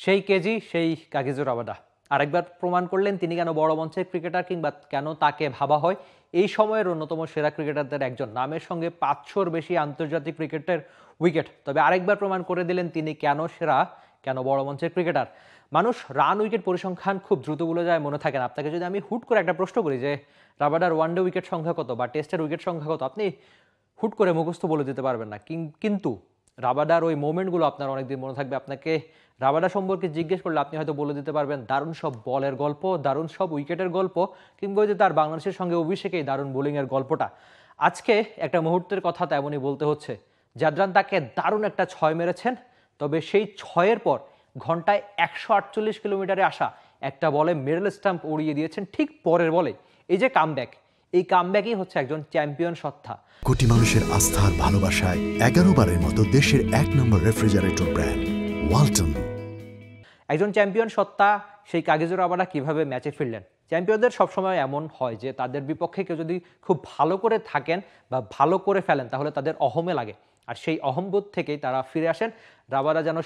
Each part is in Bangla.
সেই কেজি সেই কাগিজো রাবাদা আরেকবার প্রমাণ করলেন তিনি কেন বড় মঞ্চের ক্রিকেটার, কিংবা কেন তাকে ভাবা হয় এই সময়ের অন্যতম সেরা ক্রিকেটারদের একজন। নামের সঙ্গে 500-র বেশি আন্তর্জাতিক ক্রিকেটের উইকেট, তবে আরেকবার প্রমাণ করে দিলেন তিনি কেন সেরা, কেন বড় মঞ্চের ক্রিকেটার। মানুষ রান উইকেট পরিসংখ্যান খুব দ্রুত ভুলে যায়, মনে থাকে না। আপনাকে যদি আমি হুট করে একটা প্রশ্ন করি যে রাবাদার ওয়ানডে উইকেট সংখ্যা কত বা টেস্টের উইকেট সংখ্যা কত, আপনি হুট করে মুখস্থ বলে দিতে পারবেন না, কিন্তু রাবাদার ওই মোমেন্টগুলো আপনার অনেকদিন মনে থাকবে। আপনাকে রাবাদা সম্পর্কে জিজ্ঞেস করলে আপনি হয়তো বলে দিতে পারবেন দারুণ সব বলের গল্প, দারুণ সব উইকেটের গল্প, কিংবা ওই যে তার বাংলাদেশের সঙ্গে অভিষেকেই দারুণ বোলিংয়ের গল্পটা। আজকে একটা মুহূর্তের কথা তেমনই বলতে হচ্ছে। জাদরান তাকে দারুণ একটা 6 মেরেছেন, তবে সেই 6-এর পর ঘন্টায় 148 কিলোমিটারে আসা একটা বলে মিডল স্টাম্প উড়িয়ে দিয়েছেন ঠিক পরের বলে। এই যে কামব্যাক, এই কামব্যাকই হচ্ছে একজন চ্যাম্পিয়ন সত্তা। কোটি মানুষের আস্থার ভালোবাসায় 11 বারের মতো দেশের 1 নম্বর রেফ্রিজারেটর ব্র্যান্ড ওয়ালটন। একজন চ্যাম্পিয়ন সত্তা সেই কাগিজো রাবাদা কিভাবে ম্যাচে ফিরলেন। চ্যাম্পিয়নদের সবসময় এমন হয় যে তাদের বিপক্ষে কেউ যদি খুব ভালো করে থাকেন বা ভালো করে ফেলেন তাহলে তাদের অহমে লাগে, আর সেই অহমবোধ থেকেই তারা ফিরে আসেন। রাবাদা যেন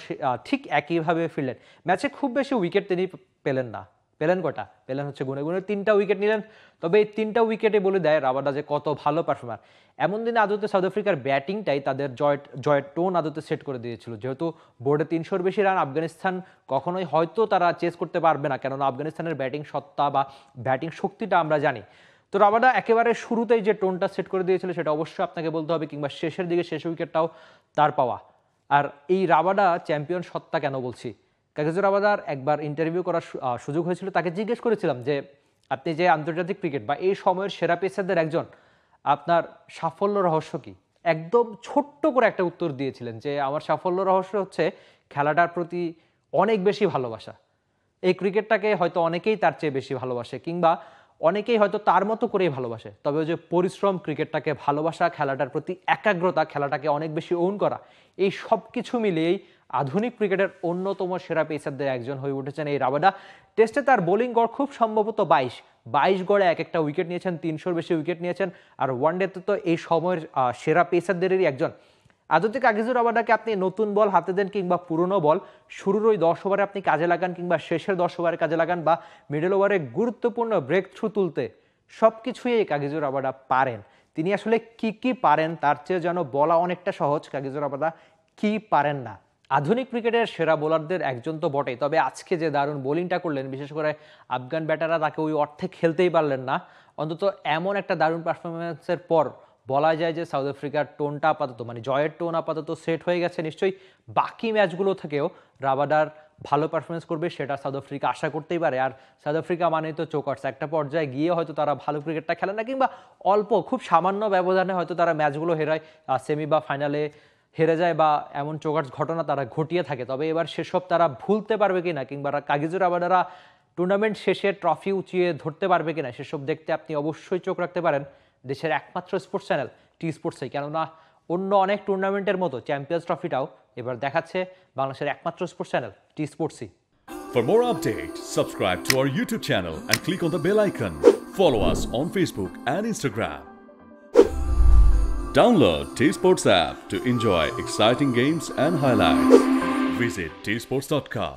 ঠিক একইভাবে ফিরলেন। ম্যাচে খুব বেশি উইকেট তিনি পেলেন না, পেলেন কটা? পেলেন হচ্ছে গুনে গুনে 3টা উইকেট নিলেন। তবে এই 3টা উইকেটে বলে দেয় রাবাদা যে কত ভালো পারফর্মার। এমন দিনে আদতে সাউথ আফ্রিকার ব্যাটিংটাই তাদের জয়ের টোন আদতে সেট করে দিয়েছিল। যেহেতু বোর্ডে 300-র বেশি রান আফগানিস্তান কখনোই হয়তো তারা চেস করতে পারবে না, কেননা আফগানিস্তানের ব্যাটিং সত্তা বা ব্যাটিং শক্তিটা আমরা জানি। তো রাবাদা একেবারে শুরুতেই যে টোনটা সেট করে দিয়েছিল সেটা অবশ্যই আপনাকে বলতে হবে, কিংবা শেষের দিকে শেষ উইকেটটাও তার পাওয়া। আর এই রাবাদা চ্যাম্পিয়ন সত্তা কেন বলছি, কাগিজো রাবাদার একবার ইন্টারভিউ করার সুযোগ হয়েছিল। তাকে জিজ্ঞেস করেছিলাম যে আপনি যে আন্তর্জাতিক ক্রিকেট বা এই সময়ের সেরা পেসারদের একজন, আপনার সাফল্য রহস্য কি? একদম ছোট্ট করে একটা উত্তর দিয়েছিলেন যে আমার সাফল্য রহস্য হচ্ছে খেলাটার প্রতি অনেক বেশি ভালোবাসা। এই ক্রিকেটটাকে হয়তো অনেকেই তার চেয়ে বেশি ভালোবাসে, কিংবা অনেকেই হয়তো তার মতো করেই ভালোবাসে, তবে ওই যে পরিশ্রম, ক্রিকেটটাকে ভালোবাসা, খেলাটার প্রতি একাগ্রতা, খেলাটাকে অনেক বেশি ওন করা, এই সব কিছু মিলিয়েই আধুনিক ক্রিকেটের অন্যতম সেরা পেসারদের একজন হয়ে উঠেছেন এই রাবাদা। টেস্টে তার বোলিং গড় খুব সম্ভবত 22 গড়ে এক একটা উইকেট নিয়েছেন, 300-র বেশি উইকেট নিয়েছেন। আর ওয়ানডেতে তো এই সময়ের সেরা পেসারদেরই একজন। আদতে কাগিজো রাবাদাকে আপনি নতুন বল হাতে দেন কিংবা পুরনো বল, শুরুর ওই 10 ওভারে আপনি কাজে লাগান কিংবা শেষের 10 ওভারে কাজে লাগান বা মিডল ওভারে গুরুত্বপূর্ণ ব্রেক থ্রু তুলতে, সব কিছুই এই কাগিজো রাবাদা পারেন। তিনি আসলে কি পারেন তার চেয়ে যেন বলা অনেকটা সহজ, কাগিজো রাবাদা কি পারেন না। আধুনিক ক্রিকেটের সেরা বোলারদের একজন তো বটেই, তবে আজকে যে দারুণ বোলিংটা করলেন, বিশেষ করে আফগান ব্যাটাররা তাকে ওই অর্থে খেলতেই পারলেন না। অন্তত এমন একটা দারুণ পারফরমেন্সের পর বলা যায় যে সাউথ আফ্রিকার টোনটা আপাতত, মানে জয়ের টোন আপাতত সেট হয়ে গেছে। নিশ্চয়ই বাকি ম্যাচগুলো থেকেও রাবাদার ভালো পারফরমেন্স করবে, সেটা সাউথ আফ্রিকা আশা করতেই পারে। আর সাউথ আফ্রিকা মানেই তো চোকার্স, একটা পর্যায়ে গিয়ে হয়তো তারা ভালো ক্রিকেটটা খেলে না, কিংবা অল্প খুব সামান্য ব্যবধানে হয়তো তারা ম্যাচগুলো হেরায়, সেমি বা ফাইনালে হেরে যায়, বা এমন চোকার্স ঘটনা তারা ঘটিয়ে থাকে। তবে এবার সেসব তারা ভুলতে পারবে কিনা, কিংবা কাগিজো রাবাদারা টুর্নামেন্ট শেষে ট্রফি উঁচিয়ে ধরতে পারবে কিনা, সেসব দেখতে আপনি অবশ্যই চোখ রাখতে পারেন দেশের একমাত্র স্পোর্টস চ্যানেল টি স্পোর্টসে। কেননা অন্য অনেক টুর্নামেন্টের মতো চ্যাম্পিয়ন্স ট্রফিটাও এবার দেখাচ্ছে বাংলাদেশের একমাত্র স্পোর্টস চ্যানেল টি স্পোর্টসই। For more updates, subscribe to our YouTube channel and click on the bell icon. Follow us on Facebook and Instagram. Download T Sports app to enjoy exciting games and highlights. Visit tsports.com.